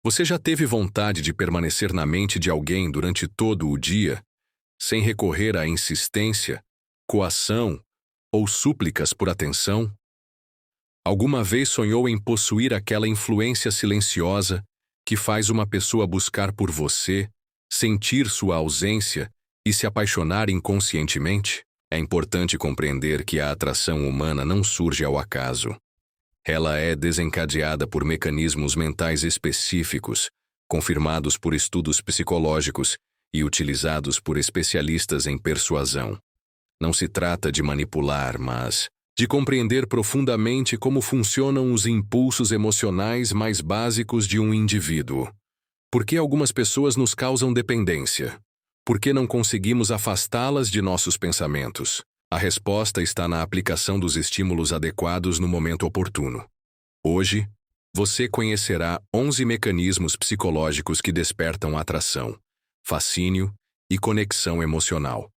Você já teve vontade de permanecer na mente de alguém durante todo o dia, sem recorrer à insistência, coação ou súplicas por atenção? Alguma vez sonhou em possuir aquela influência silenciosa que faz uma pessoa buscar por você, sentir sua ausência e se apaixonar inconscientemente? É importante compreender que a atração humana não surge ao acaso. Ela é desencadeada por mecanismos mentais específicos, confirmados por estudos psicológicos e utilizados por especialistas em persuasão. Não se trata de manipular, mas de compreender profundamente como funcionam os impulsos emocionais mais básicos de um indivíduo. Por que algumas pessoas nos causam dependência? Por que não conseguimos afastá-las de nossos pensamentos? A resposta está na aplicação dos estímulos adequados no momento oportuno. Hoje, você conhecerá 11 mecanismos psicológicos que despertam atração, fascínio e conexão emocional,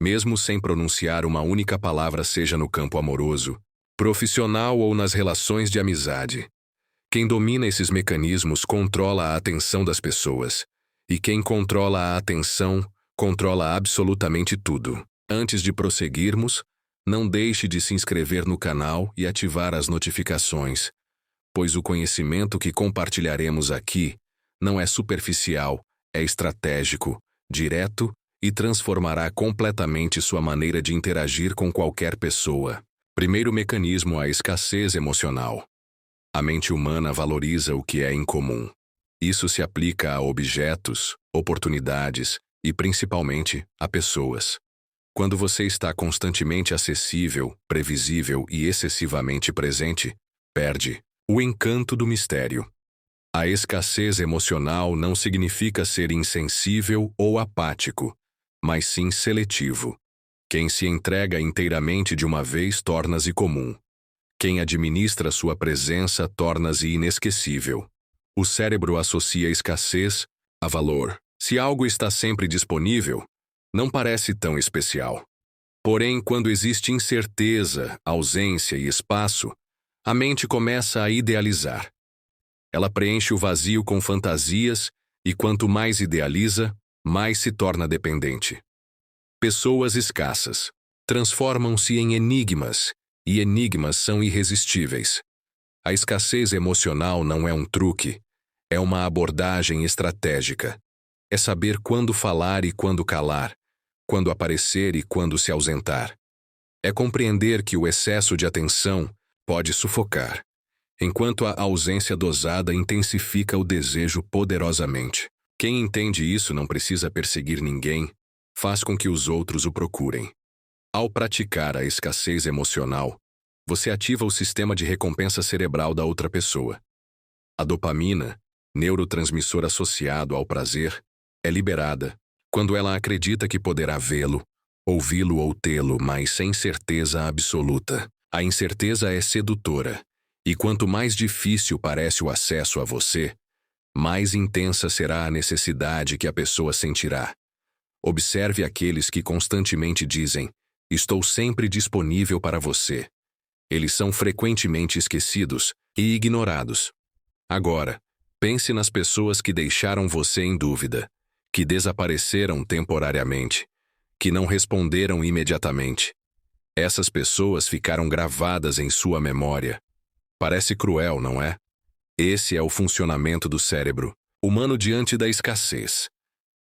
mesmo sem pronunciar uma única palavra, seja no campo amoroso, profissional ou nas relações de amizade. Quem domina esses mecanismos controla a atenção das pessoas, e quem controla a atenção controla absolutamente tudo. Antes de prosseguirmos, não deixe de se inscrever no canal e ativar as notificações, pois o conhecimento que compartilharemos aqui não é superficial, é estratégico, direto e transformará completamente sua maneira de interagir com qualquer pessoa. Primeiro mecanismo: a escassez emocional. A mente humana valoriza o que é incomum. Isso se aplica a objetos, oportunidades e, principalmente, a pessoas. Quando você está constantemente acessível, previsível e excessivamente presente, perde o encanto do mistério. A escassez emocional não significa ser insensível ou apático, mas sim seletivo. Quem se entrega inteiramente de uma vez torna-se comum. Quem administra sua presença torna-se inesquecível. O cérebro associa escassez a valor. Se algo está sempre disponível, não parece tão especial. Porém, quando existe incerteza, ausência e espaço, a mente começa a idealizar. Ela preenche o vazio com fantasias e quanto mais idealiza, mais se torna dependente. Pessoas escassas transformam-se em enigmas, e enigmas são irresistíveis. A escassez emocional não é um truque, é uma abordagem estratégica. É saber quando falar e quando calar, quando aparecer e quando se ausentar. É compreender que o excesso de atenção pode sufocar, enquanto a ausência dosada intensifica o desejo poderosamente. Quem entende isso não precisa perseguir ninguém, faz com que os outros o procurem. Ao praticar a escassez emocional, você ativa o sistema de recompensa cerebral da outra pessoa. A dopamina, neurotransmissor associado ao prazer, é liberada quando ela acredita que poderá vê-lo, ouvi-lo ou tê-lo, mas sem certeza absoluta. A incerteza é sedutora, e quanto mais difícil parece o acesso a você, mais intensa será a necessidade que a pessoa sentirá. Observe aqueles que constantemente dizem: "Estou sempre disponível para você." Eles são frequentemente esquecidos e ignorados. Agora, pense nas pessoas que deixaram você em dúvida, que desapareceram temporariamente, que não responderam imediatamente. Essas pessoas ficaram gravadas em sua memória. Parece cruel, não é? Esse é o funcionamento do cérebro humano diante da escassez.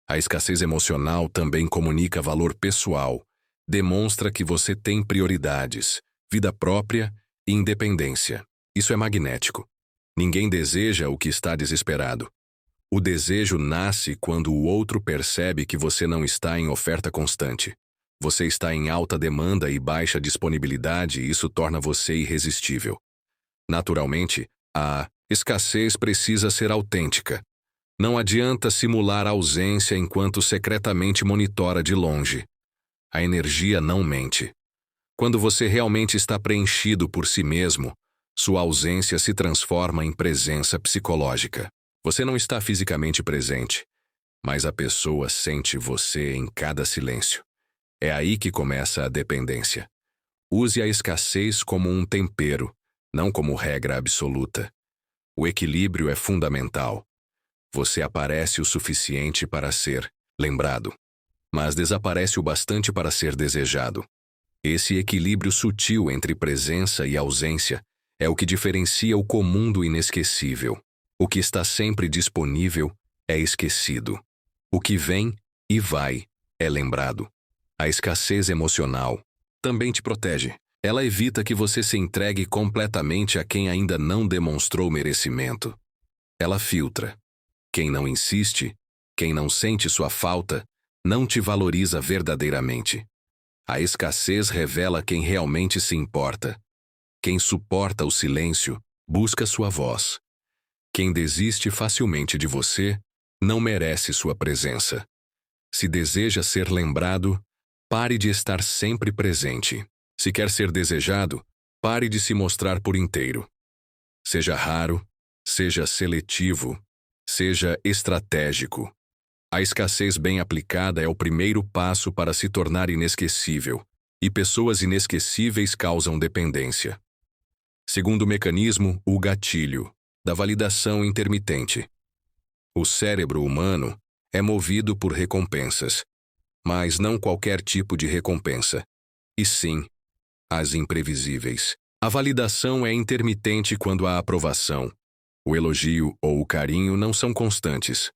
A escassez emocional também comunica valor pessoal, demonstra que você tem prioridades, vida própria e independência. Isso é magnético. Ninguém deseja o que está desesperado. O desejo nasce quando o outro percebe que você não está em oferta constante. Você está em alta demanda e baixa disponibilidade, e isso torna você irresistível. Naturalmente, a escassez precisa ser autêntica. Não adianta simular ausência enquanto secretamente monitora de longe. A energia não mente. Quando você realmente está preenchido por si mesmo, sua ausência se transforma em presença psicológica. Você não está fisicamente presente, mas a pessoa sente você em cada silêncio. É aí que começa a dependência. Use a escassez como um tempero, não como regra absoluta. O equilíbrio é fundamental. Você aparece o suficiente para ser lembrado, mas desaparece o bastante para ser desejado. Esse equilíbrio sutil entre presença e ausência é o que diferencia o comum do inesquecível. O que está sempre disponível é esquecido. O que vem e vai é lembrado. A escassez emocional também te protege. Ela evita que você se entregue completamente a quem ainda não demonstrou merecimento. Ela filtra. Quem não insiste, quem não sente sua falta, não te valoriza verdadeiramente. A escassez revela quem realmente se importa. Quem suporta o silêncio, busca sua voz. Quem desiste facilmente de você, não merece sua presença. Se deseja ser lembrado, pare de estar sempre presente. Se quer ser desejado, pare de se mostrar por inteiro. Seja raro, seja seletivo, seja estratégico. A escassez bem aplicada é o primeiro passo para se tornar inesquecível, e pessoas inesquecíveis causam dependência. Segundo mecanismo, o gatilho, da validação intermitente. O cérebro humano é movido por recompensas, mas não qualquer tipo de recompensa, e sim, as imprevisíveis. A validação é intermitente quando a aprovação, o elogio ou o carinho não são constantes,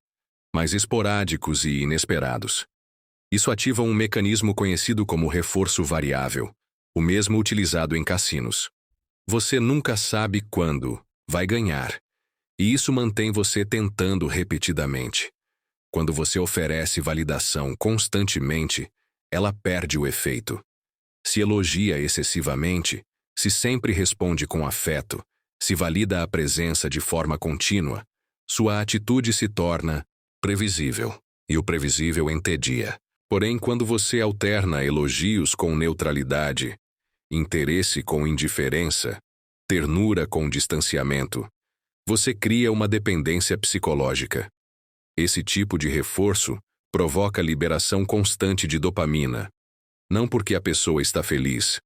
mas esporádicos e inesperados. Isso ativa um mecanismo conhecido como reforço variável, o mesmo utilizado em cassinos. Você nunca sabe quando vai ganhar, e isso mantém você tentando repetidamente. Quando você oferece validação constantemente, ela perde o efeito. Se elogia excessivamente, se sempre responde com afeto, se valida a presença de forma contínua, sua atitude se torna previsível, e o previsível entedia. Porém, quando você alterna elogios com neutralidade, interesse com indiferença, ternura com distanciamento, você cria uma dependência psicológica. Esse tipo de reforço provoca liberação constante de dopamina, não porque a pessoa está feliz,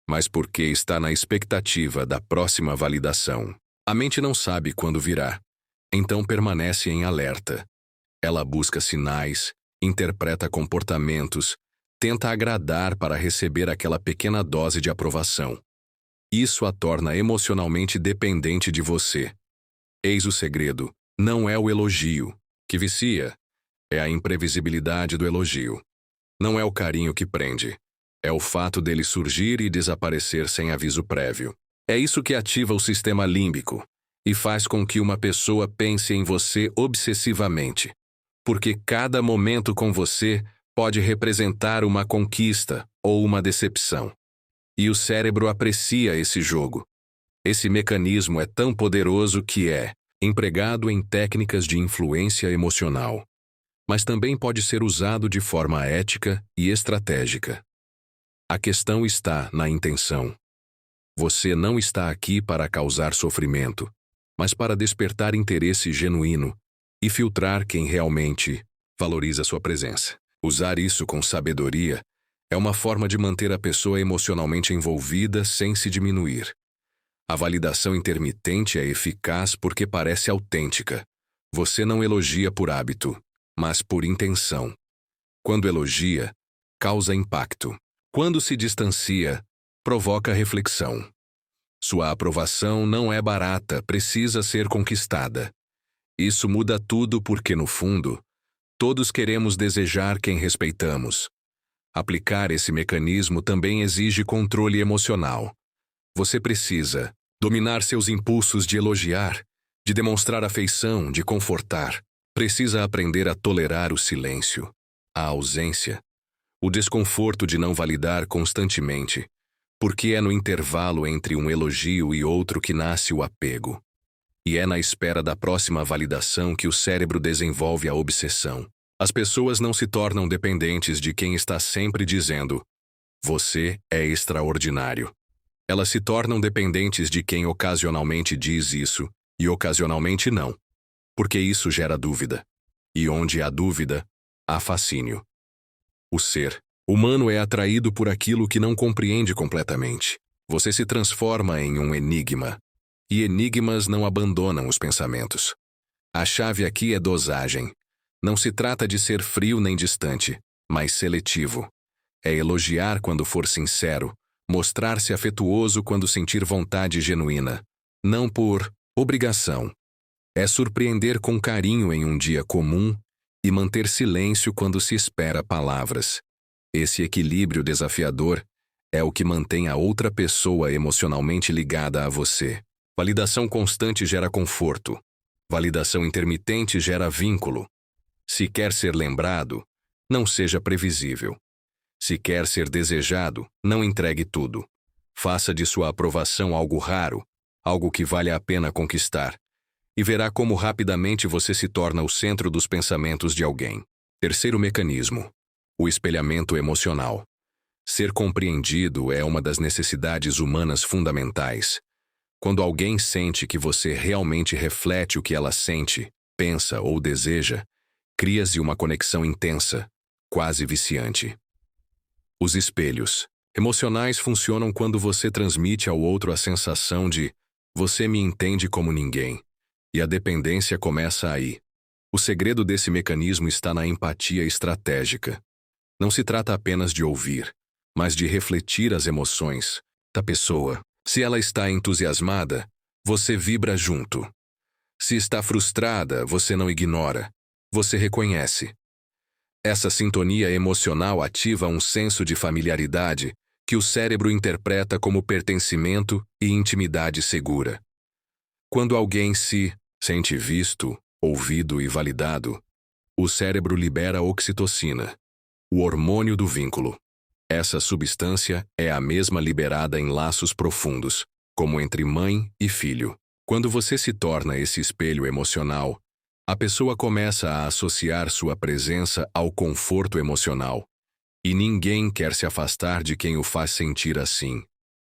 mas porque está na expectativa da próxima validação. A mente não sabe quando virá, então permanece em alerta. Ela busca sinais, interpreta comportamentos, tenta agradar para receber aquela pequena dose de aprovação. Isso a torna emocionalmente dependente de você. Eis o segredo: não é o elogio que vicia, é a imprevisibilidade do elogio. Não é o carinho que prende, é o fato dele surgir e desaparecer sem aviso prévio. É isso que ativa o sistema límbico e faz com que uma pessoa pense em você obsessivamente, porque cada momento com você pode representar uma conquista ou uma decepção. E o cérebro aprecia esse jogo. Esse mecanismo é tão poderoso que é empregado em técnicas de influência emocional, mas também pode ser usado de forma ética e estratégica. A questão está na intenção. Você não está aqui para causar sofrimento, mas para despertar interesse genuíno e filtrar quem realmente valoriza sua presença. Usar isso com sabedoria é uma forma de manter a pessoa emocionalmente envolvida sem se diminuir. A validação intermitente é eficaz porque parece autêntica. Você não elogia por hábito, mas por intenção. Quando elogia, causa impacto. Quando se distancia, provoca reflexão. Sua aprovação não é barata, precisa ser conquistada. Isso muda tudo porque, no fundo, todos queremos desejar quem respeitamos. Aplicar esse mecanismo também exige controle emocional. Você precisa dominar seus impulsos de elogiar, de demonstrar afeição, de confortar. Precisa aprender a tolerar o silêncio, a ausência, o desconforto de não validar constantemente, porque é no intervalo entre um elogio e outro que nasce o apego. E é na espera da próxima validação que o cérebro desenvolve a obsessão. As pessoas não se tornam dependentes de quem está sempre dizendo: "Você é extraordinário". Elas se tornam dependentes de quem ocasionalmente diz isso e ocasionalmente não, porque isso gera dúvida. E onde há dúvida, há fascínio. O ser humano é atraído por aquilo que não compreende completamente. Você se transforma em um enigma. E enigmas não abandonam os pensamentos. A chave aqui é dosagem. Não se trata de ser frio nem distante, mas seletivo. É elogiar quando for sincero, mostrar-se afetuoso quando sentir vontade genuína, não por obrigação. É surpreender com carinho em um dia comum e manter silêncio quando se espera palavras. Esse equilíbrio desafiador é o que mantém a outra pessoa emocionalmente ligada a você. Validação constante gera conforto. Validação intermitente gera vínculo. Se quer ser lembrado, não seja previsível. Se quer ser desejado, não entregue tudo. Faça de sua aprovação algo raro, algo que vale a pena conquistar, e verá como rapidamente você se torna o centro dos pensamentos de alguém. Terceiro mecanismo: o espelhamento emocional. Ser compreendido é uma das necessidades humanas fundamentais. Quando alguém sente que você realmente reflete o que ela sente, pensa ou deseja, cria-se uma conexão intensa, quase viciante. Os espelhos emocionais funcionam quando você transmite ao outro a sensação de "você me entende como ninguém", e a dependência começa aí. O segredo desse mecanismo está na empatia estratégica. Não se trata apenas de ouvir, mas de refletir as emoções da pessoa. Se ela está entusiasmada, você vibra junto. Se está frustrada, você não ignora, você reconhece. Essa sintonia emocional ativa um senso de familiaridade que o cérebro interpreta como pertencimento e intimidade segura. Quando alguém se sente visto, ouvido e validado, o cérebro libera oxitocina, o hormônio do vínculo. Essa substância é a mesma liberada em laços profundos, como entre mãe e filho. Quando você se torna esse espelho emocional, a pessoa começa a associar sua presença ao conforto emocional. E ninguém quer se afastar de quem o faz sentir assim.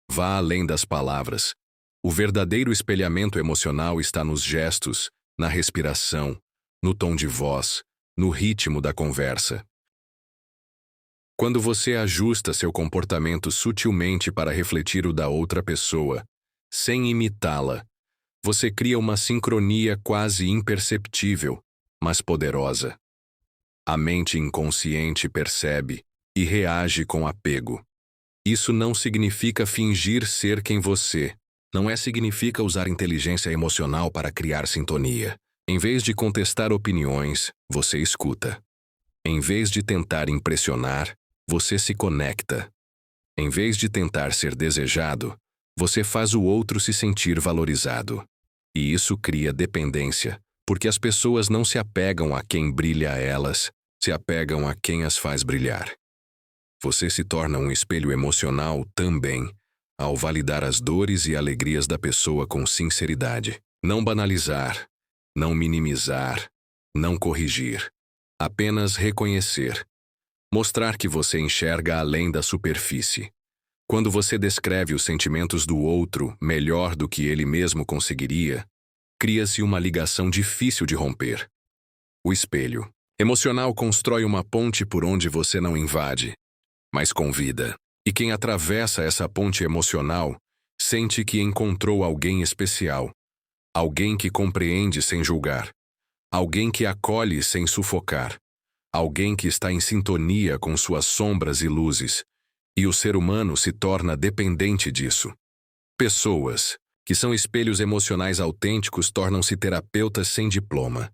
Vá além das palavras. O verdadeiro espelhamento emocional está nos gestos, na respiração, no tom de voz, no ritmo da conversa. Quando você ajusta seu comportamento sutilmente para refletir o da outra pessoa, sem imitá-la, você cria uma sincronia quase imperceptível, mas poderosa. A mente inconsciente percebe e reage com apego. Isso não significa fingir ser quem você. Não significa usar inteligência emocional para criar sintonia. Em vez de contestar opiniões, você escuta. Em vez de tentar impressionar, você se conecta. Em vez de tentar ser desejado, você faz o outro se sentir valorizado. E isso cria dependência, porque as pessoas não se apegam a quem brilha a elas, se apegam a quem as faz brilhar. Você se torna um espelho emocional também, ao validar as dores e alegrias da pessoa com sinceridade. Não banalizar, não minimizar, não corrigir. Apenas reconhecer. Mostrar que você enxerga além da superfície. Quando você descreve os sentimentos do outro melhor do que ele mesmo conseguiria, cria-se uma ligação difícil de romper. O espelho emocional constrói uma ponte por onde você não invade, mas convida. E quem atravessa essa ponte emocional sente que encontrou alguém especial, alguém que compreende sem julgar, alguém que acolhe sem sufocar, alguém que está em sintonia com suas sombras e luzes, e o ser humano se torna dependente disso. Pessoas que são espelhos emocionais autênticos tornam-se terapeutas sem diploma,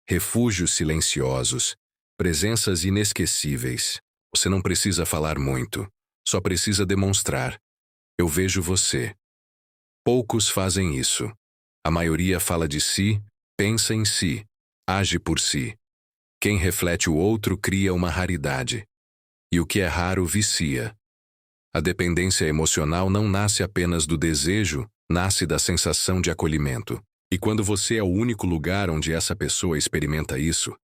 refúgios silenciosos, presenças inesquecíveis. Você não precisa falar muito, só precisa demonstrar. Eu vejo você. Poucos fazem isso. A maioria fala de si, pensa em si, age por si. Quem reflete o outro cria uma raridade. E o que é raro vicia. A dependência emocional não nasce apenas do desejo, nasce da sensação de acolhimento. E quando você é o único lugar onde essa pessoa experimenta isso,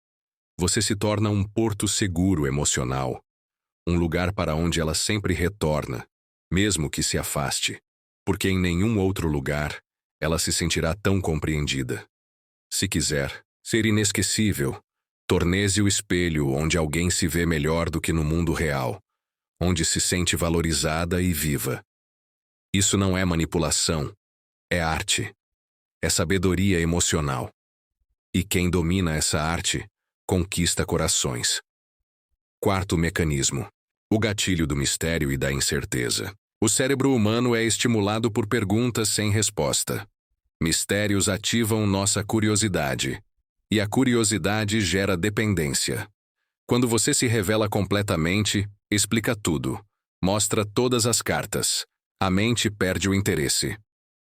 você se torna um porto seguro emocional. Um lugar para onde ela sempre retorna, mesmo que se afaste. Porque em nenhum outro lugar ela se sentirá tão compreendida. Se quiser ser inesquecível, torne-se o espelho onde alguém se vê melhor do que no mundo real, onde se sente valorizada e viva. Isso não é manipulação, é arte, é sabedoria emocional. E quem domina essa arte, conquista corações. Quarto mecanismo: o gatilho do mistério e da incerteza. O cérebro humano é estimulado por perguntas sem resposta. Mistérios ativam nossa curiosidade. E a curiosidade gera dependência. Quando você se revela completamente, explica tudo. Mostra todas as cartas. A mente perde o interesse.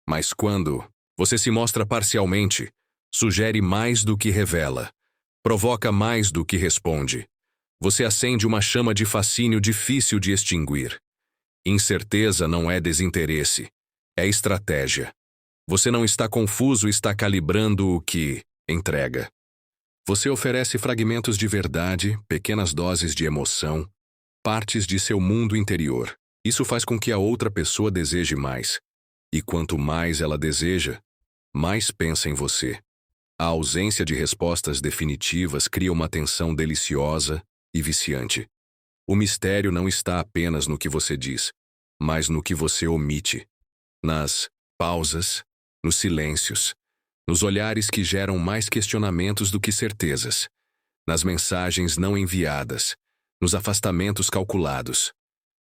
Mas quando você se mostra parcialmente, sugere mais do que revela. Provoca mais do que responde. Você acende uma chama de fascínio difícil de extinguir. Incerteza não é desinteresse, é estratégia. Você não está confuso, está calibrando o que entrega. Você oferece fragmentos de verdade, pequenas doses de emoção, partes de seu mundo interior. Isso faz com que a outra pessoa deseje mais. E quanto mais ela deseja, mais pensa em você. A ausência de respostas definitivas cria uma tensão deliciosa e viciante. O mistério não está apenas no que você diz, mas no que você omite. Nas pausas, nos silêncios, nos olhares que geram mais questionamentos do que certezas, nas mensagens não enviadas, nos afastamentos calculados.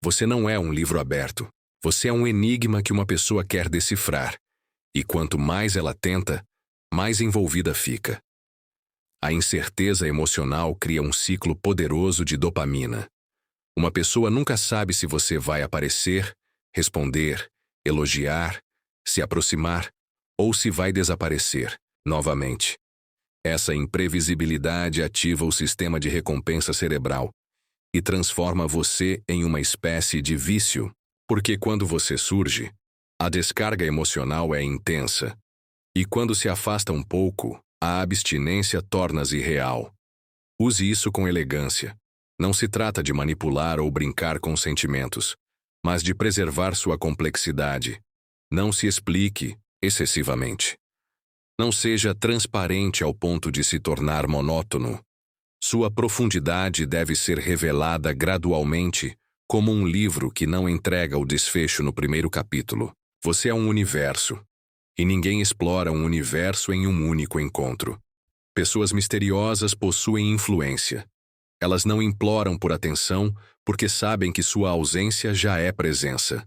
Você não é um livro aberto. Você é um enigma que uma pessoa quer decifrar. E quanto mais ela tenta, mais envolvida fica. A incerteza emocional cria um ciclo poderoso de dopamina. Uma pessoa nunca sabe se você vai aparecer, responder, elogiar, se aproximar ou se vai desaparecer novamente. Essa imprevisibilidade ativa o sistema de recompensa cerebral e transforma você em uma espécie de vício, porque quando você surge, a descarga emocional é intensa, e quando se afasta um pouco, a abstinência torna-se real. Use isso com elegância. Não se trata de manipular ou brincar com sentimentos, mas de preservar sua complexidade. Não se explique excessivamente. Não seja transparente ao ponto de se tornar monótono. Sua profundidade deve ser revelada gradualmente, como um livro que não entrega o desfecho no primeiro capítulo. Você é um universo, e ninguém explora um universo em um único encontro. Pessoas misteriosas possuem influência. Elas não imploram por atenção porque sabem que sua ausência já é presença.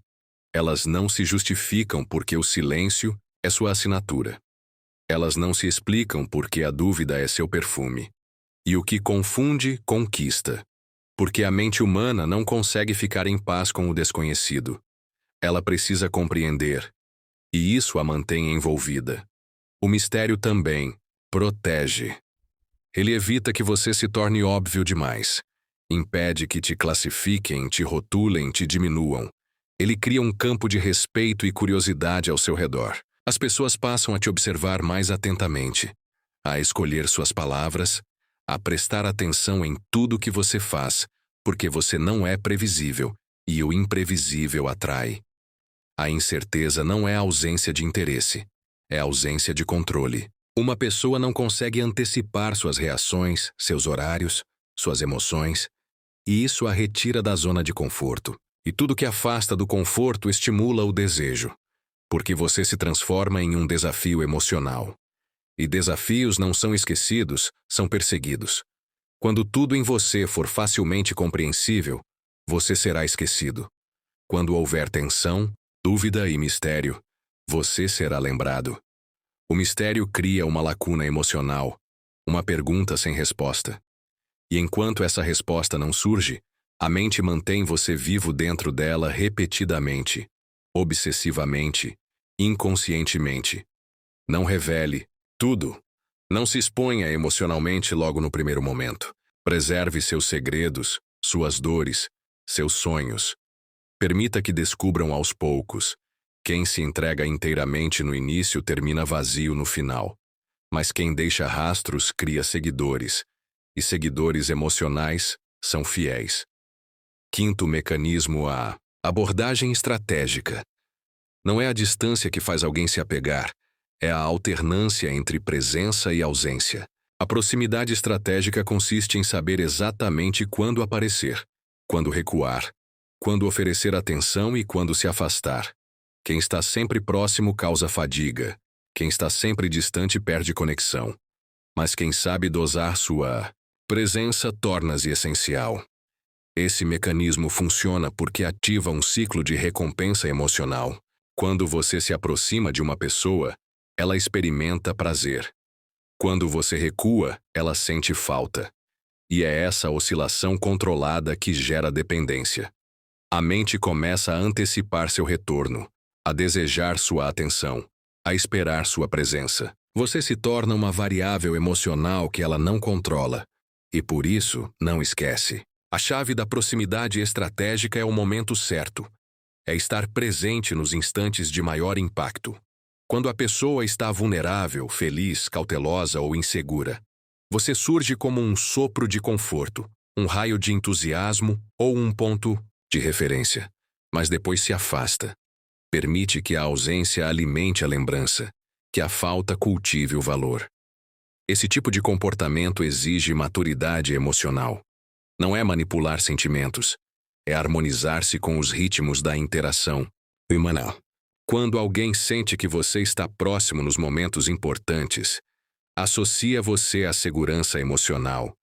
Elas não se justificam porque o silêncio é sua assinatura. Elas não se explicam porque a dúvida é seu perfume. E o que confunde, conquista. Porque a mente humana não consegue ficar em paz com o desconhecido. Ela precisa compreender. E isso a mantém envolvida. O mistério também protege. Ele evita que você se torne óbvio demais. Impede que te classifiquem, te rotulem, te diminuam. Ele cria um campo de respeito e curiosidade ao seu redor. As pessoas passam a te observar mais atentamente, a escolher suas palavras, a prestar atenção em tudo que você faz, porque você não é previsível e o imprevisível atrai. A incerteza não é ausência de interesse, é ausência de controle. Uma pessoa não consegue antecipar suas reações, seus horários, suas emoções, e isso a retira da zona de conforto. E tudo que afasta do conforto estimula o desejo, porque você se transforma em um desafio emocional. E desafios não são esquecidos, são perseguidos. Quando tudo em você for facilmente compreensível, você será esquecido. Quando houver tensão, dúvida e mistério, você será lembrado. O mistério cria uma lacuna emocional, uma pergunta sem resposta. E enquanto essa resposta não surge, a mente mantém você vivo dentro dela repetidamente, obsessivamente, inconscientemente. Não revele tudo. Não se exponha emocionalmente logo no primeiro momento. Preserve seus segredos, suas dores, seus sonhos. Permita que descubram aos poucos. Quem se entrega inteiramente no início termina vazio no final. Mas quem deixa rastros cria seguidores. E seguidores emocionais são fiéis. Quinto mecanismo: a abordagem estratégica. Não é a distância que faz alguém se apegar, é a alternância entre presença e ausência. A proximidade estratégica consiste em saber exatamente quando aparecer, quando recuar, quando oferecer atenção e quando se afastar. Quem está sempre próximo causa fadiga, quem está sempre distante perde conexão. mas quem sabe dosar sua presença torna-se essencial. Esse mecanismo funciona porque ativa um ciclo de recompensa emocional. Quando você se aproxima de uma pessoa, ela experimenta prazer. Quando você recua, ela sente falta. E é essa oscilação controlada que gera dependência. A mente começa a antecipar seu retorno, a desejar sua atenção, a esperar sua presença. Você se torna uma variável emocional que ela não controla. E por isso, não esquece. A chave da proximidade estratégica é o momento certo. É estar presente nos instantes de maior impacto. Quando a pessoa está vulnerável, feliz, cautelosa ou insegura, você surge como um sopro de conforto, um raio de entusiasmo ou um ponto de referência. Mas depois se afasta. Permite que a ausência alimente a lembrança, que a falta cultive o valor. Esse tipo de comportamento exige maturidade emocional. Não é manipular sentimentos, é harmonizar-se com os ritmos da interação humana. Quando alguém sente que você está próximo nos momentos importantes, associa você à segurança emocional,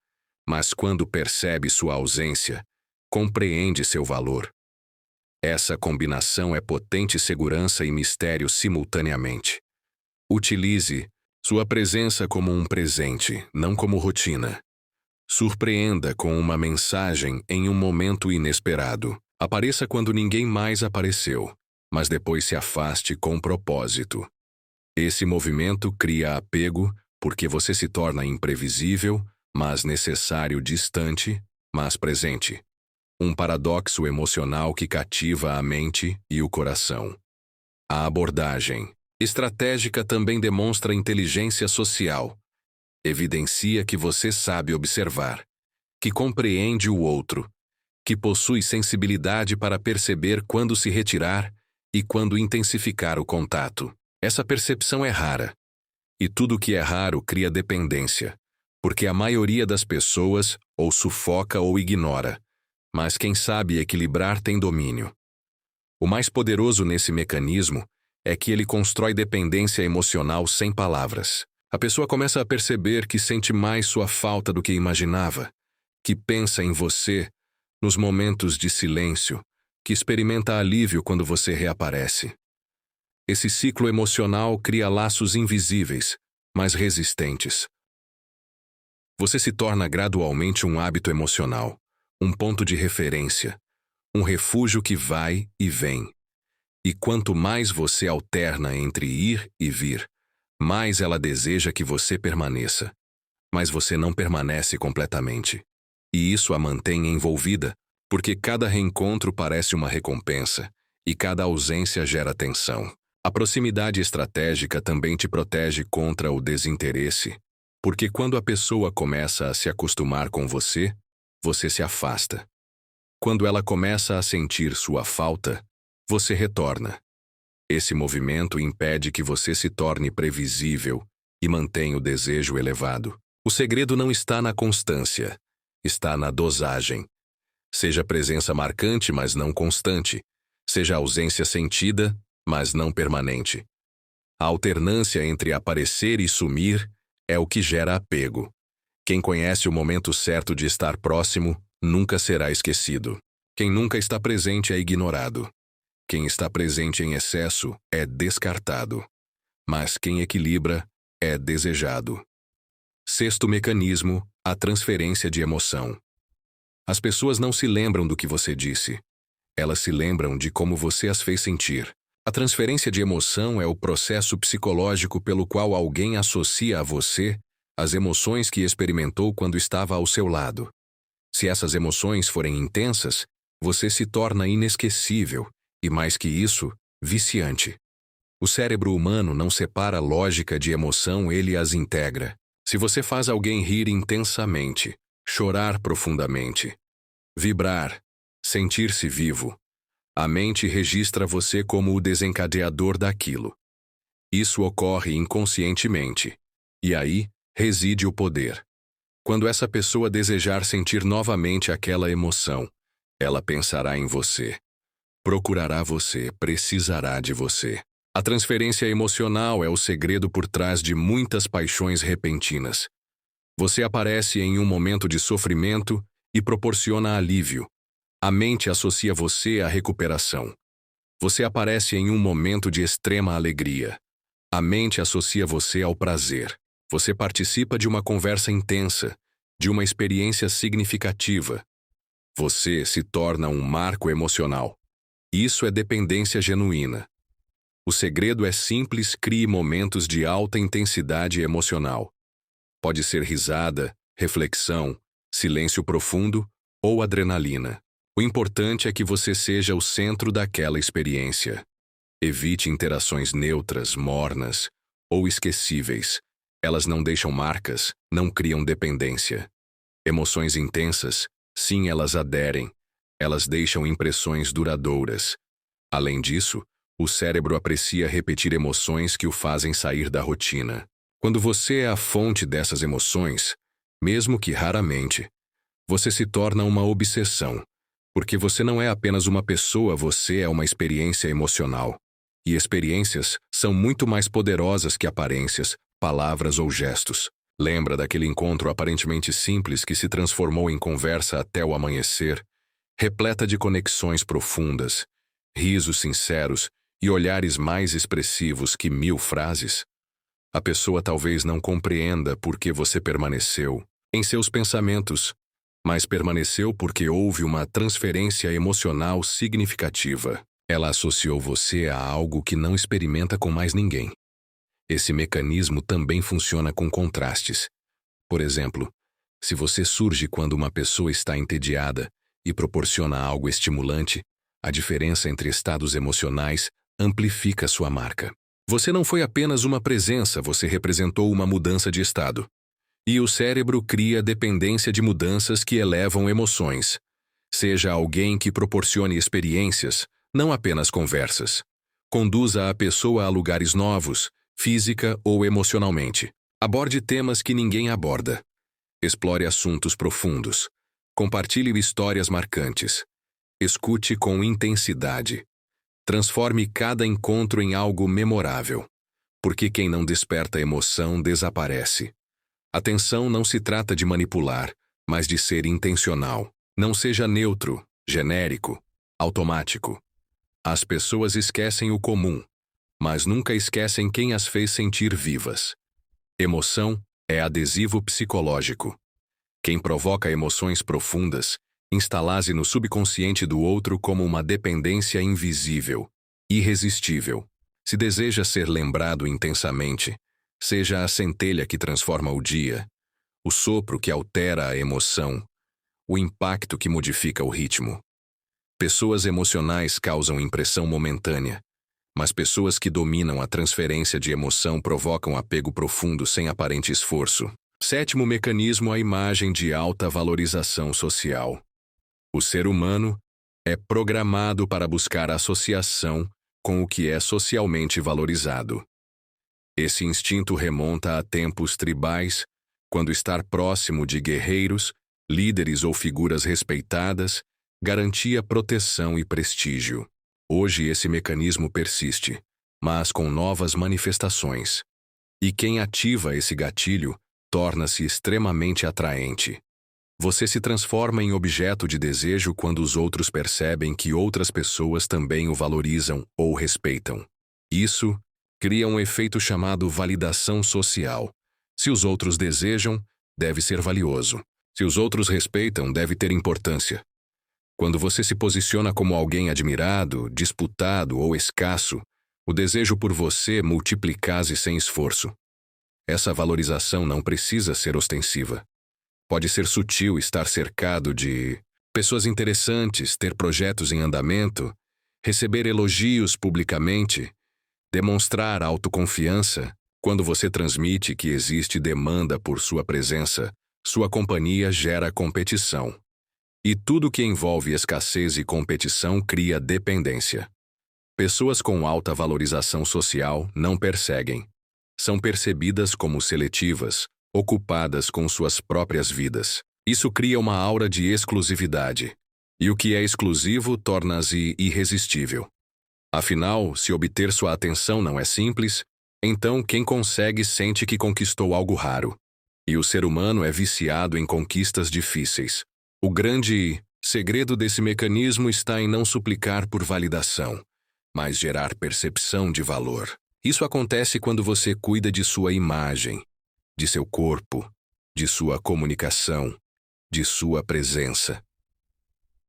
mas quando percebe sua ausência, compreende seu valor. Essa combinação é potente segurança e mistério simultaneamente. Utilize sua presença como um presente, não como rotina. Surpreenda com uma mensagem em um momento inesperado. Apareça quando ninguém mais apareceu, mas depois se afaste com propósito. Esse movimento cria apego porque você se torna imprevisível, mas necessário, distante, mas presente. Um paradoxo emocional que cativa a mente e o coração. A abordagem estratégica também demonstra inteligência social. Evidencia que você sabe observar, que compreende o outro, que possui sensibilidade para perceber quando se retirar e quando intensificar o contato. Essa percepção é rara. E tudo que é raro cria dependência, porque a maioria das pessoas ou sufoca ou ignora, mas quem sabe equilibrar tem domínio. O mais poderoso nesse mecanismo é que ele constrói dependência emocional sem palavras. A pessoa começa a perceber que sente mais sua falta do que imaginava, que pensa em você nos momentos de silêncio, que experimenta alívio quando você reaparece. Esse ciclo emocional cria laços invisíveis, mas resistentes. Você se torna gradualmente um hábito emocional, um ponto de referência, um refúgio que vai e vem. E quanto mais você alterna entre ir e vir, mais ela deseja que você permaneça. Mas você não permanece completamente. E isso a mantém envolvida, porque cada reencontro parece uma recompensa, e cada ausência gera tensão. A proximidade estratégica também te protege contra o desinteresse, porque quando a pessoa começa a se acostumar com você, você se afasta. Quando ela começa a sentir sua falta, você retorna. Esse movimento impede que você se torne previsível e mantém o desejo elevado. O segredo não está na constância, está na dosagem. Seja presença marcante, mas não constante. Seja ausência sentida, mas não permanente. A alternância entre aparecer e sumir é o que gera apego. Quem conhece o momento certo de estar próximo nunca será esquecido. Quem nunca está presente é ignorado. Quem está presente em excesso é descartado. Mas quem equilibra é desejado. Sexto mecanismo, a transferência de emoção. As pessoas não se lembram do que você disse. Elas se lembram de como você as fez sentir. A transferência de emoção é o processo psicológico pelo qual alguém associa a você as emoções que experimentou quando estava ao seu lado. Se essas emoções forem intensas, você se torna inesquecível e, mais que isso, viciante. O cérebro humano não separa lógica de emoção, ele as integra. Se você faz alguém rir intensamente, chorar profundamente, vibrar, sentir-se vivo, a mente registra você como o desencadeador daquilo. Isso ocorre inconscientemente, e aí reside o poder. Quando essa pessoa desejar sentir novamente aquela emoção, ela pensará em você, procurará você, precisará de você. A transferência emocional é o segredo por trás de muitas paixões repentinas. Você aparece em um momento de sofrimento e proporciona alívio. A mente associa você à recuperação. Você aparece em um momento de extrema alegria. A mente associa você ao prazer. Você participa de uma conversa intensa, de uma experiência significativa. Você se torna um marco emocional. Isso é dependência genuína. O segredo é simples: crie momentos de alta intensidade emocional. Pode ser risada, reflexão, silêncio profundo ou adrenalina. O importante é que você seja o centro daquela experiência. Evite interações neutras, mornas ou esquecíveis. Elas não deixam marcas, não criam dependência. Emoções intensas, sim, elas aderem. Elas deixam impressões duradouras. Além disso, o cérebro aprecia repetir emoções que o fazem sair da rotina. Quando você é a fonte dessas emoções, mesmo que raramente, você se torna uma obsessão, porque você não é apenas uma pessoa, você é uma experiência emocional. E experiências são muito mais poderosas que aparências, palavras ou gestos. Lembra daquele encontro aparentemente simples que se transformou em conversa até o amanhecer, repleta de conexões profundas, risos sinceros e olhares mais expressivos que 1000 frases? A pessoa talvez não compreenda por que você permaneceu em seus pensamentos, mas permaneceu porque houve uma transferência emocional significativa. Ela associou você a algo que não experimenta com mais ninguém. Esse mecanismo também funciona com contrastes. Por exemplo, se você surge quando uma pessoa está entediada e proporciona algo estimulante, a diferença entre estados emocionais amplifica sua marca. Você não foi apenas uma presença, você representou uma mudança de estado. E o cérebro cria dependência de mudanças que elevam emoções. Seja alguém que proporcione experiências, não apenas conversas. Conduza a pessoa a lugares novos, física ou emocionalmente. Aborde temas que ninguém aborda. Explore assuntos profundos. Compartilhe histórias marcantes. Escute com intensidade. Transforme cada encontro em algo memorável. Porque quem não desperta emoção desaparece. Atenção não se trata de manipular, mas de ser intencional. Não seja neutro, genérico, automático. As pessoas esquecem o comum, mas nunca esquecem quem as fez sentir vivas. Emoção é adesivo psicológico. Quem provoca emoções profundas instala-se no subconsciente do outro como uma dependência invisível, irresistível. Se deseja ser lembrado intensamente, seja a centelha que transforma o dia, o sopro que altera a emoção, o impacto que modifica o ritmo. Pessoas emocionais causam impressão momentânea, mas pessoas que dominam a transferência de emoção provocam apego profundo sem aparente esforço. Sétimo mecanismo: a imagem de alta valorização social. O ser humano é programado para buscar associação com o que é socialmente valorizado. Esse instinto remonta a tempos tribais, quando estar próximo de guerreiros, líderes ou figuras respeitadas garantia proteção e prestígio. Hoje esse mecanismo persiste, mas com novas manifestações. E quem ativa esse gatilho torna-se extremamente atraente. Você se transforma em objeto de desejo quando os outros percebem que outras pessoas também o valorizam ou respeitam. Isso cria um efeito chamado validação social. Se os outros desejam, deve ser valioso. Se os outros respeitam, deve ter importância. Quando você se posiciona como alguém admirado, disputado ou escasso, o desejo por você multiplica-se sem esforço. Essa valorização não precisa ser ostensiva. Pode ser sutil, estar cercado de pessoas interessantes, ter projetos em andamento, receber elogios publicamente, demonstrar autoconfiança. Quando você transmite que existe demanda por sua presença, sua companhia gera competição. E tudo que envolve escassez e competição cria dependência. Pessoas com alta valorização social não perseguem. São percebidas como seletivas, ocupadas com suas próprias vidas. Isso cria uma aura de exclusividade. E o que é exclusivo torna-se irresistível. Afinal, se obter sua atenção não é simples, então quem consegue sente que conquistou algo raro. E o ser humano é viciado em conquistas difíceis. O grande segredo desse mecanismo está em não suplicar por validação, mas gerar percepção de valor. Isso acontece quando você cuida de sua imagem, de seu corpo, de sua comunicação, de sua presença.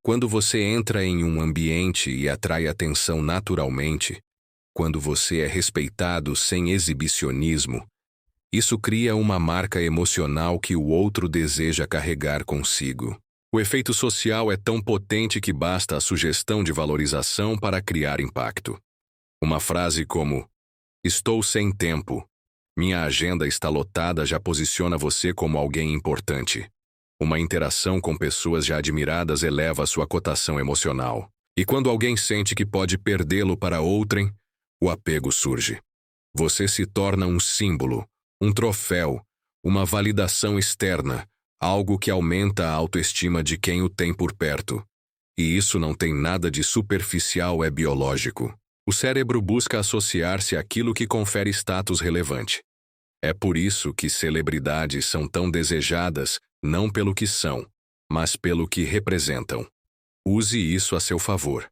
Quando você entra em um ambiente e atrai atenção naturalmente, quando você é respeitado sem exibicionismo, isso cria uma marca emocional que o outro deseja carregar consigo. O efeito social é tão potente que basta a sugestão de valorização para criar impacto. Uma frase como "Estou sem tempo. Minha agenda está lotada" já posiciona você como alguém importante. Uma interação com pessoas já admiradas eleva sua cotação emocional. E quando alguém sente que pode perdê-lo para outrem, o apego surge. Você se torna um símbolo, um troféu, uma validação externa, algo que aumenta a autoestima de quem o tem por perto. E isso não tem nada de superficial, é biológico. O cérebro busca associar-se àquilo que confere status relevante. É por isso que celebridades são tão desejadas, não pelo que são, mas pelo que representam. Use isso a seu favor.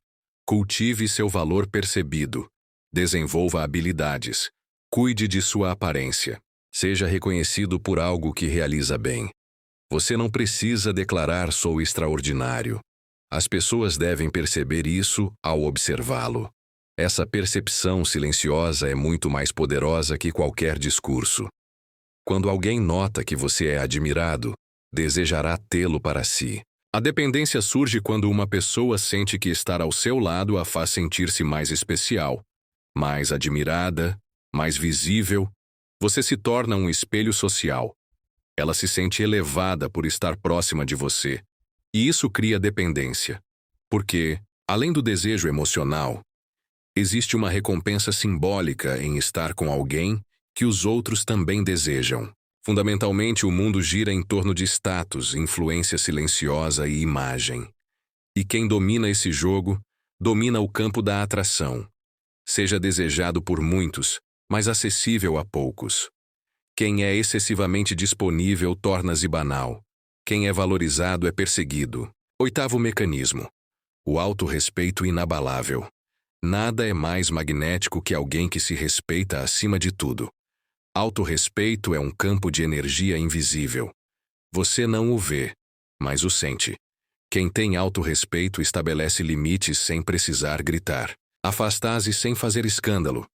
Cultive seu valor percebido. Desenvolva habilidades. Cuide de sua aparência. Seja reconhecido por algo que realiza bem. Você não precisa declarar "sou extraordinário". As pessoas devem perceber isso ao observá-lo. Essa percepção silenciosa é muito mais poderosa que qualquer discurso. Quando alguém nota que você é admirado, desejará tê-lo para si. A dependência surge quando uma pessoa sente que estar ao seu lado a faz sentir-se mais especial, mais admirada, mais visível. Você se torna um espelho social. Ela se sente elevada por estar próxima de você. E isso cria dependência. Porque, além do desejo emocional, existe uma recompensa simbólica em estar com alguém que os outros também desejam. Fundamentalmente, o mundo gira em torno de status, influência silenciosa e imagem. E quem domina esse jogo, domina o campo da atração. Seja desejado por muitos, mas acessível a poucos. Quem é excessivamente disponível torna-se banal. Quem é valorizado é perseguido. 8º mecanismo. O autorrespeito inabalável. Nada é mais magnético que alguém que se respeita acima de tudo. Autorrespeito é um campo de energia invisível. Você não o vê, mas o sente. Quem tem autorrespeito estabelece limites sem precisar gritar. Afasta-se sem fazer escândalo.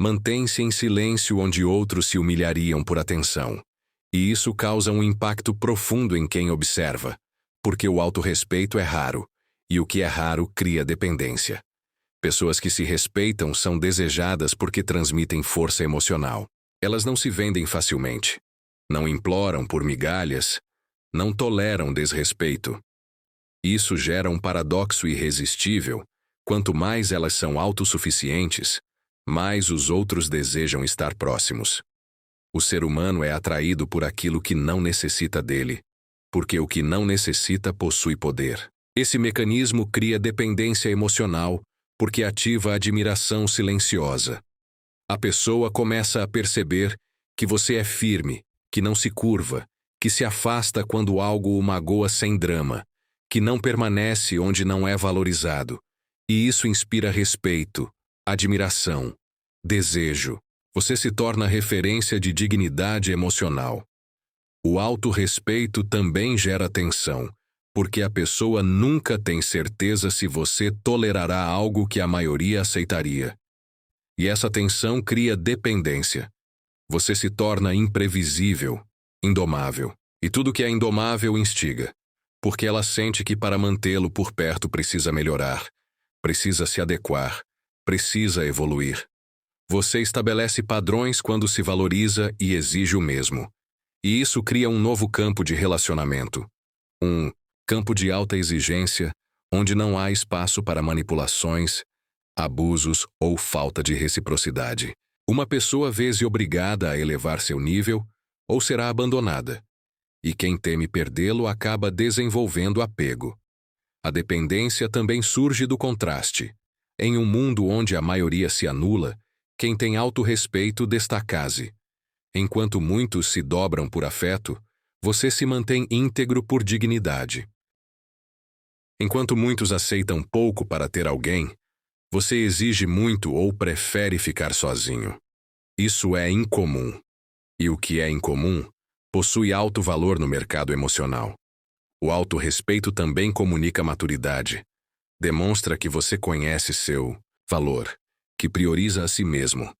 Mantém-se em silêncio onde outros se humilhariam por atenção. E isso causa um impacto profundo em quem observa, porque o autorrespeito é raro, e o que é raro cria dependência. Pessoas que se respeitam são desejadas porque transmitem força emocional. Elas não se vendem facilmente, não imploram por migalhas, não toleram desrespeito. Isso gera um paradoxo irresistível. Quanto mais elas são autossuficientes, mais os outros desejam estar próximos. O ser humano é atraído por aquilo que não necessita dele, porque o que não necessita possui poder. Esse mecanismo cria dependência emocional, porque ativa a admiração silenciosa. A pessoa começa a perceber que você é firme, que não se curva, que se afasta quando algo o magoa sem drama, que não permanece onde não é valorizado. E isso inspira respeito, admiração, desejo. Você se torna referência de dignidade emocional. O autorrespeito também gera tensão, porque a pessoa nunca tem certeza se você tolerará algo que a maioria aceitaria. E essa tensão cria dependência. Você se torna imprevisível, indomável. E tudo que é indomável instiga, porque ela sente que para mantê-lo por perto precisa melhorar, precisa se adequar, precisa evoluir. Você estabelece padrões quando se valoriza e exige o mesmo. E isso cria um novo campo de relacionamento. Um campo de alta exigência, onde não há espaço para manipulações, abusos ou falta de reciprocidade. Uma pessoa vê-se obrigada a elevar seu nível ou será abandonada. E quem teme perdê-lo acaba desenvolvendo apego. A dependência também surge do contraste. Em um mundo onde a maioria se anula, quem tem autorrespeito destaca-se. Enquanto muitos se dobram por afeto, você se mantém íntegro por dignidade. Enquanto muitos aceitam pouco para ter alguém, você exige muito ou prefere ficar sozinho. Isso é incomum. E o que é incomum possui alto valor no mercado emocional. O autorrespeito também comunica maturidade. Demonstra que você conhece seu valor, que prioriza a si mesmo,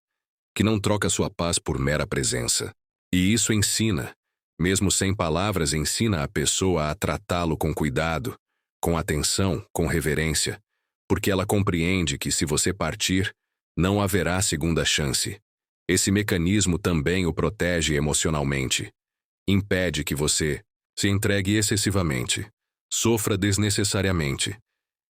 que não troca sua paz por mera presença. E isso ensina, mesmo sem palavras, ensina a pessoa a tratá-lo com cuidado, com atenção, com reverência, porque ela compreende que se você partir, não haverá segunda chance. Esse mecanismo também o protege emocionalmente. Impede que você se entregue excessivamente, sofra desnecessariamente,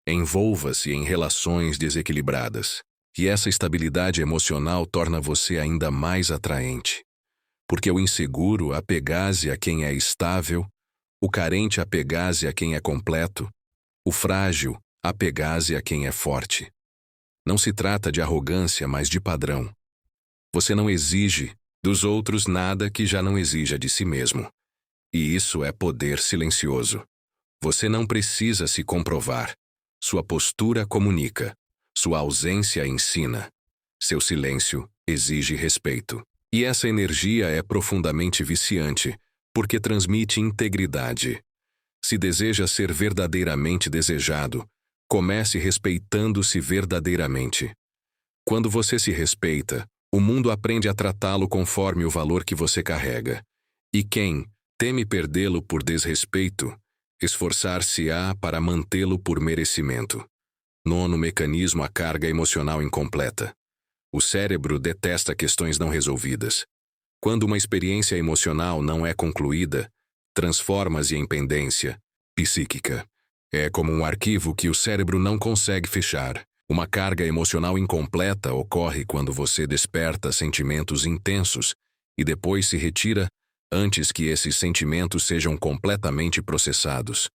envolva-se em relações desequilibradas. E essa estabilidade emocional torna você ainda mais atraente. Porque o inseguro apega-se a quem é estável, o carente apega-se a quem é completo, o frágil apega-se a quem é forte. Não se trata de arrogância, mas de padrão. Você não exige dos outros nada que já não exija de si mesmo. E isso é poder silencioso. Você não precisa se comprovar. Sua postura comunica. Sua ausência ensina. Seu silêncio exige respeito. E essa energia é profundamente viciante, porque transmite integridade. Se deseja ser verdadeiramente desejado, comece respeitando-se verdadeiramente. Quando você se respeita, o mundo aprende a tratá-lo conforme o valor que você carrega. E quem teme perdê-lo por desrespeito, esforçar-se-á para mantê-lo por merecimento. Nono mecanismo: a carga emocional incompleta. O cérebro detesta questões não resolvidas. Quando uma experiência emocional não é concluída, transforma-se em pendência psíquica. É como um arquivo que o cérebro não consegue fechar. Uma carga emocional incompleta ocorre quando você desperta sentimentos intensos e depois se retira antes que esses sentimentos sejam completamente processados.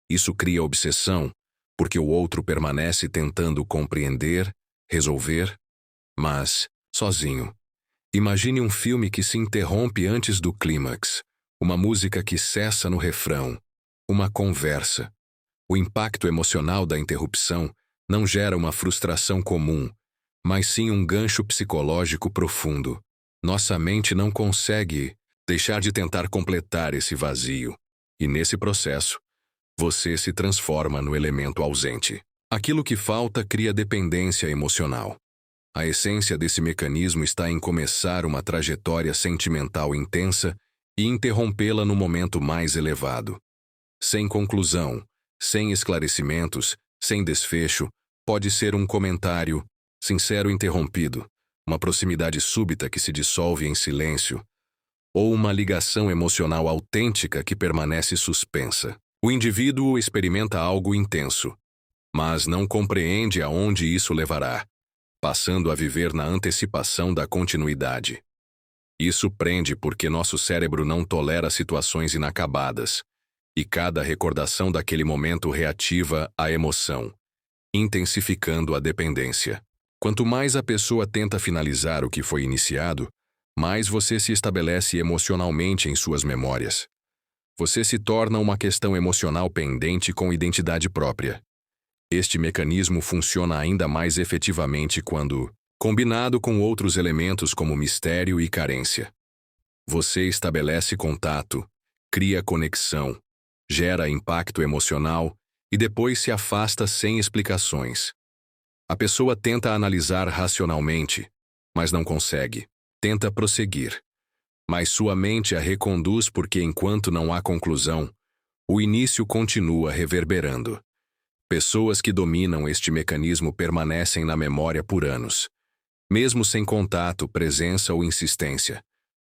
Isso cria obsessão, porque o outro permanece tentando compreender, resolver, mas sozinho. Imagine um filme que se interrompe antes do clímax, uma música que cessa no refrão, uma conversa. O impacto emocional da interrupção não gera uma frustração comum, mas sim um gancho psicológico profundo. Nossa mente não consegue deixar de tentar completar esse vazio, e nesse processo, você se transforma no elemento ausente. Aquilo que falta cria dependência emocional. A essência desse mecanismo está em começar uma trajetória sentimental intensa e interrompê-la no momento mais elevado. Sem conclusão, sem esclarecimentos, sem desfecho, pode ser um comentário sincero interrompido, uma proximidade súbita que se dissolve em silêncio, ou uma ligação emocional autêntica que permanece suspensa. O indivíduo experimenta algo intenso, mas não compreende aonde isso levará, passando a viver na antecipação da continuidade. Isso prende porque nosso cérebro não tolera situações inacabadas, e cada recordação daquele momento reativa a emoção, intensificando a dependência. Quanto mais a pessoa tenta finalizar o que foi iniciado, mais você se estabelece emocionalmente em suas memórias. Você se torna uma questão emocional pendente com identidade própria. Este mecanismo funciona ainda mais efetivamente quando combinado com outros elementos como mistério e carência. Você estabelece contato, cria conexão, gera impacto emocional e depois se afasta sem explicações. A pessoa tenta analisar racionalmente, mas não consegue. Tenta prosseguir, mas sua mente a reconduz porque enquanto não há conclusão, o início continua reverberando. Pessoas que dominam este mecanismo permanecem na memória por anos, mesmo sem contato, presença ou insistência,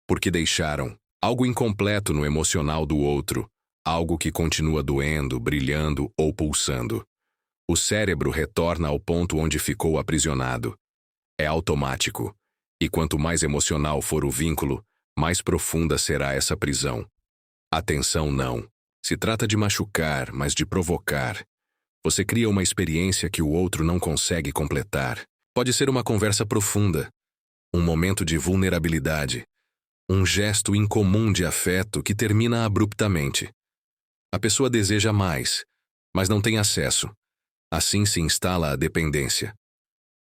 porque deixaram algo incompleto no emocional do outro, algo que continua doendo, brilhando ou pulsando. O cérebro retorna ao ponto onde ficou aprisionado. É automático, e quanto mais emocional for o vínculo, mais profunda será essa prisão. Atenção, não. Se trata de machucar, mas de provocar. Você cria uma experiência que o outro não consegue completar. Pode ser uma conversa profunda, um momento de vulnerabilidade, um gesto incomum de afeto que termina abruptamente. A pessoa deseja mais, mas não tem acesso. Assim se instala a dependência.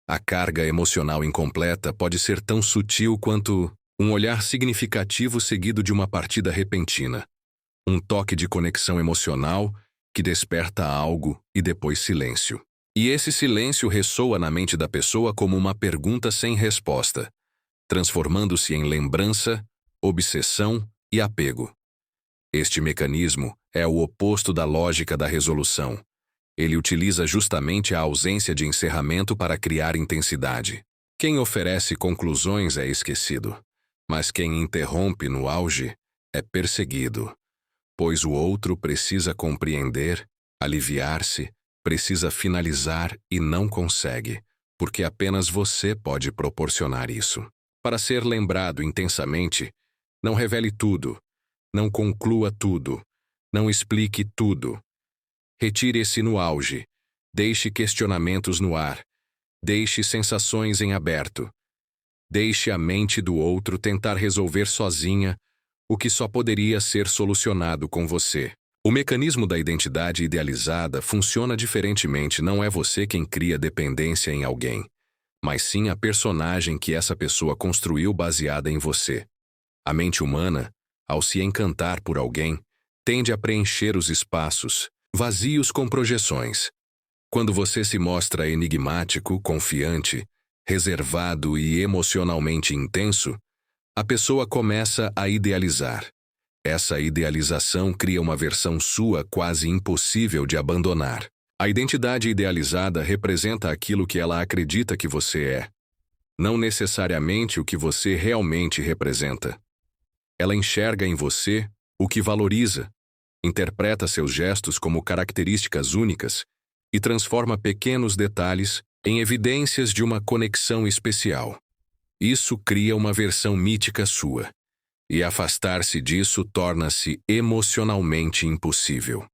A carga emocional incompleta pode ser tão sutil quanto um olhar significativo seguido de uma partida repentina, um toque de conexão emocional que desperta algo e depois silêncio. E esse silêncio ressoa na mente da pessoa como uma pergunta sem resposta, transformando-se em lembrança, obsessão e apego. Este mecanismo é o oposto da lógica da resolução. Ele utiliza justamente a ausência de encerramento para criar intensidade. Quem oferece conclusões é esquecido, mas quem interrompe no auge é perseguido, pois o outro precisa compreender, aliviar-se, precisa finalizar e não consegue, porque apenas você pode proporcionar isso. Para ser lembrado intensamente, não revele tudo, não conclua tudo, não explique tudo. Retire-se no auge, deixe questionamentos no ar, deixe sensações em aberto. Deixe a mente do outro tentar resolver sozinha o que só poderia ser solucionado com você. O mecanismo da identidade idealizada funciona diferentemente. Não é você quem cria dependência em alguém, mas sim a personagem que essa pessoa construiu baseada em você. A mente humana, ao se encantar por alguém, tende a preencher os espaços vazios com projeções. Quando você se mostra enigmático, confiante, reservado e emocionalmente intenso, a pessoa começa a idealizar. Essa idealização cria uma versão sua quase impossível de abandonar. A identidade idealizada representa aquilo que ela acredita que você é, não necessariamente o que você realmente representa. Ela enxerga em você o que valoriza, interpreta seus gestos como características únicas e transforma pequenos detalhes em evidências de uma conexão especial. Isso cria uma versão mítica sua, e afastar-se disso torna-se emocionalmente impossível.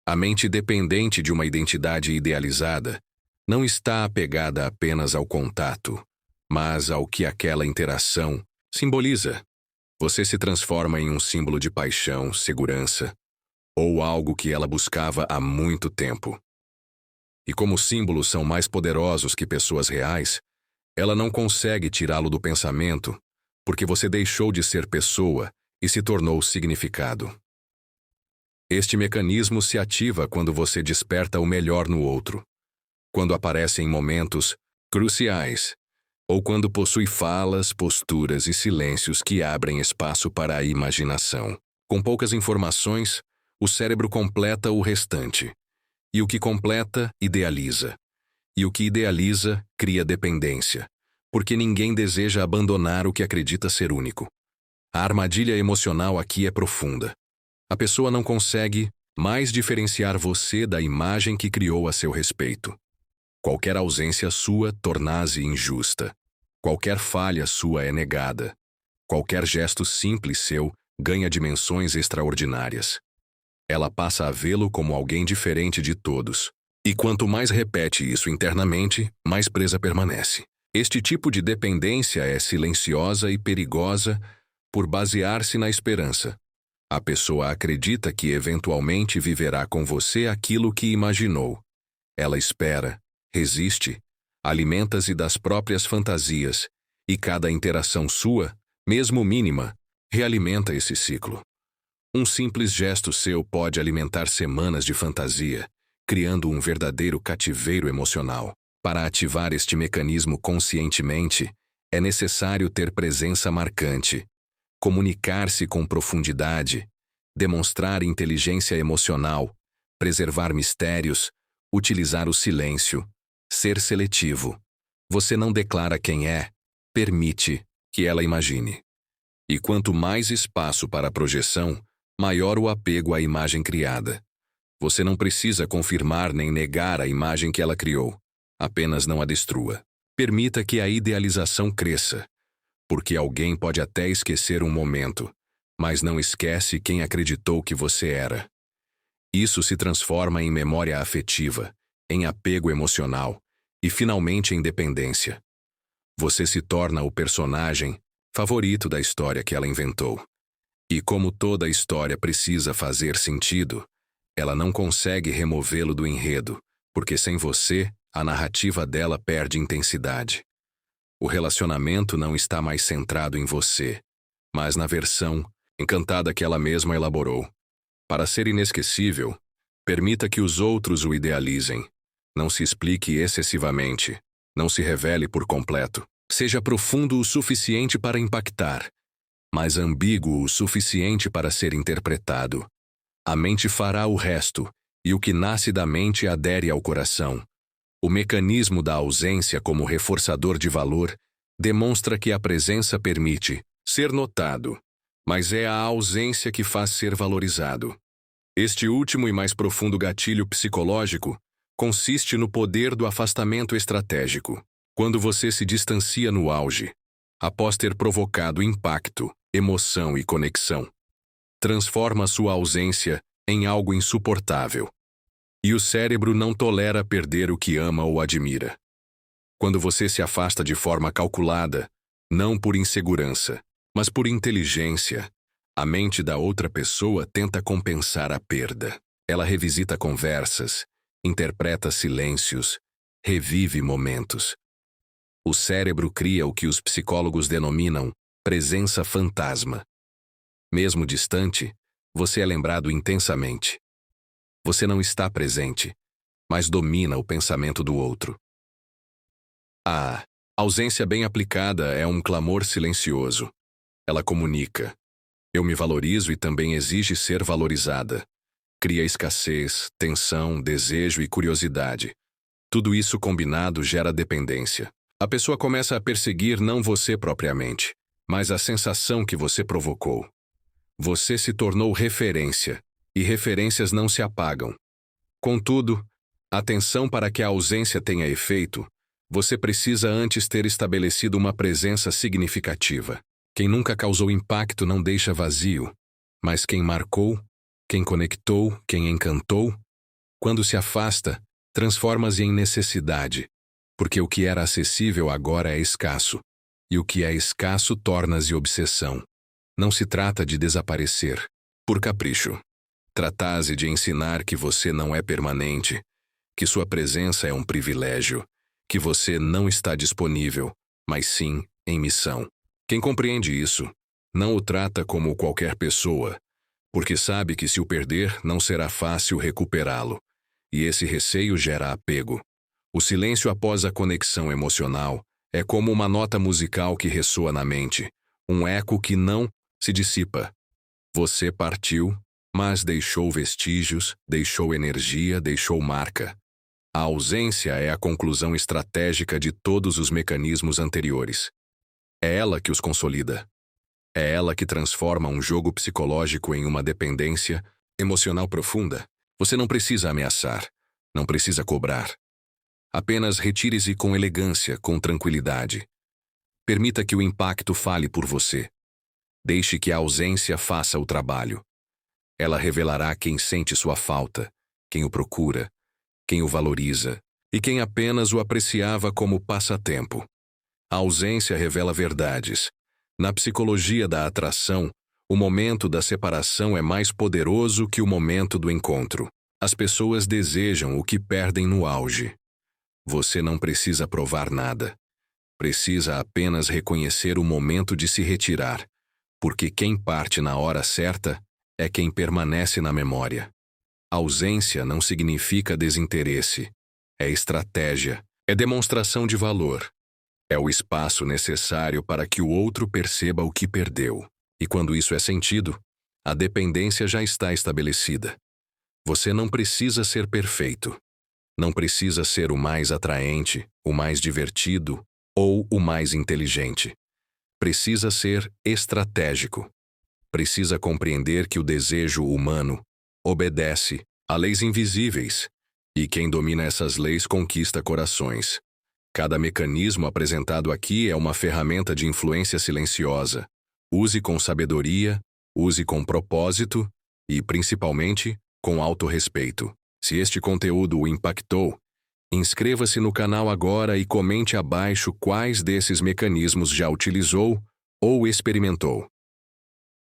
A mente dependente de uma identidade idealizada não está apegada apenas ao contato, mas ao que aquela interação simboliza. Você se transforma em um símbolo de paixão, segurança, ou algo que ela buscava há muito tempo. E como símbolos são mais poderosos que pessoas reais, ela não consegue tirá-lo do pensamento, porque você deixou de ser pessoa e se tornou significado. Este mecanismo se ativa quando você desperta o melhor no outro, quando aparece em momentos cruciais, ou quando possui falas, posturas e silêncios que abrem espaço para a imaginação. Com poucas informações, o cérebro completa o restante. E o que completa, idealiza. E o que idealiza, cria dependência. Porque ninguém deseja abandonar o que acredita ser único. A armadilha emocional aqui é profunda. A pessoa não consegue mais diferenciar você da imagem que criou a seu respeito. Qualquer ausência sua torna-se injusta. Qualquer falha sua é negada. Qualquer gesto simples seu ganha dimensões extraordinárias. Ela passa a vê-lo como alguém diferente de todos. E quanto mais repete isso internamente, mais presa permanece. Este tipo de dependência é silenciosa e perigosa por basear-se na esperança. A pessoa acredita que eventualmente viverá com você aquilo que imaginou. Ela espera, resiste, alimenta-se das próprias fantasias, e cada interação sua, mesmo mínima, realimenta esse ciclo. Um simples gesto seu pode alimentar semanas de fantasia, criando um verdadeiro cativeiro emocional. Para ativar este mecanismo conscientemente, é necessário ter presença marcante, comunicar-se com profundidade, demonstrar inteligência emocional, preservar mistérios, utilizar o silêncio, ser seletivo. Você não declara quem é, permite que ela imagine. E quanto mais espaço para a projeção, maior o apego à imagem criada. Você não precisa confirmar nem negar a imagem que ela criou. Apenas não a destrua. Permita que a idealização cresça, porque alguém pode até esquecer um momento, mas não esquece quem acreditou que você era. Isso se transforma em memória afetiva, em apego emocional e, finalmente, em dependência. Você se torna o personagem favorito da história que ela inventou. E como toda história precisa fazer sentido, ela não consegue removê-lo do enredo, porque sem você, a narrativa dela perde intensidade. O relacionamento não está mais centrado em você, mas na versão encantada que ela mesma elaborou. Para ser inesquecível, permita que os outros o idealizem. Não se explique excessivamente. Não se revele por completo. Seja profundo o suficiente para impactar, mas ambíguo o suficiente para ser interpretado. A mente fará o resto, e o que nasce da mente adere ao coração. O mecanismo da ausência como reforçador de valor demonstra que a presença permite ser notado, mas é a ausência que faz ser valorizado. Este último e mais profundo gatilho psicológico consiste no poder do afastamento estratégico. Quando você se distancia no auge, após ter provocado impacto, emoção e conexão, transforma sua ausência em algo insuportável. E o cérebro não tolera perder o que ama ou admira. Quando você se afasta de forma calculada, não por insegurança, mas por inteligência, a mente da outra pessoa tenta compensar a perda. Ela revisita conversas, interpreta silêncios, revive momentos. O cérebro cria o que os psicólogos denominam presença fantasma. Mesmo distante, você é lembrado intensamente. Você não está presente, mas domina o pensamento do outro. A ausência bem aplicada é um clamor silencioso. Ela comunica: eu me valorizo e também exige ser valorizada. Cria escassez, tensão, desejo e curiosidade. Tudo isso combinado gera dependência. A pessoa começa a perseguir não você propriamente, mas a sensação que você provocou. Você se tornou referência, e referências não se apagam. Contudo, atenção para que a ausência tenha efeito, você precisa antes ter estabelecido uma presença significativa. Quem nunca causou impacto não deixa vazio, mas quem marcou, quem conectou, quem encantou, quando se afasta, transforma-se em necessidade, porque o que era acessível agora é escasso, e o que é escasso torna-se obsessão. Não se trata de desaparecer, por capricho. Trata-se de ensinar que você não é permanente, que sua presença é um privilégio, que você não está disponível, mas sim em missão. Quem compreende isso, não o trata como qualquer pessoa, porque sabe que se o perder não será fácil recuperá-lo, e esse receio gera apego. O silêncio após a conexão emocional é como uma nota musical que ressoa na mente, um eco que não se dissipa. Você partiu, mas deixou vestígios, deixou energia, deixou marca. A ausência é a conclusão estratégica de todos os mecanismos anteriores. É ela que os consolida. É ela que transforma um jogo psicológico em uma dependência emocional profunda. Você não precisa ameaçar, não precisa cobrar. Apenas retire-se com elegância, com tranquilidade. Permita que o impacto fale por você. Deixe que a ausência faça o trabalho. Ela revelará quem sente sua falta, quem o procura, quem o valoriza e quem apenas o apreciava como passatempo. A ausência revela verdades. Na psicologia da atração, o momento da separação é mais poderoso que o momento do encontro. As pessoas desejam o que perdem no auge. Você não precisa provar nada. Precisa apenas reconhecer o momento de se retirar, porque quem parte na hora certa é quem permanece na memória. Ausência não significa desinteresse. É estratégia, é demonstração de valor. É o espaço necessário para que o outro perceba o que perdeu. E quando isso é sentido, a dependência já está estabelecida. Você não precisa ser perfeito. Não precisa ser o mais atraente, o mais divertido ou o mais inteligente. Precisa ser estratégico. Precisa compreender que o desejo humano obedece a leis invisíveis, e quem domina essas leis conquista corações. Cada mecanismo apresentado aqui é uma ferramenta de influência silenciosa. Use com sabedoria, use com propósito e, principalmente, com autorrespeito. Se este conteúdo o impactou, inscreva-se no canal agora e comente abaixo quais desses mecanismos já utilizou ou experimentou?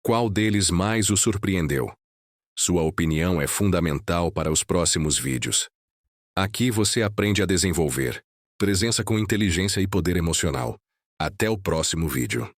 Qual deles mais o surpreendeu? Sua opinião é fundamental para os próximos vídeos. Aqui você aprende a desenvolver presença com inteligência e poder emocional. Até o próximo vídeo.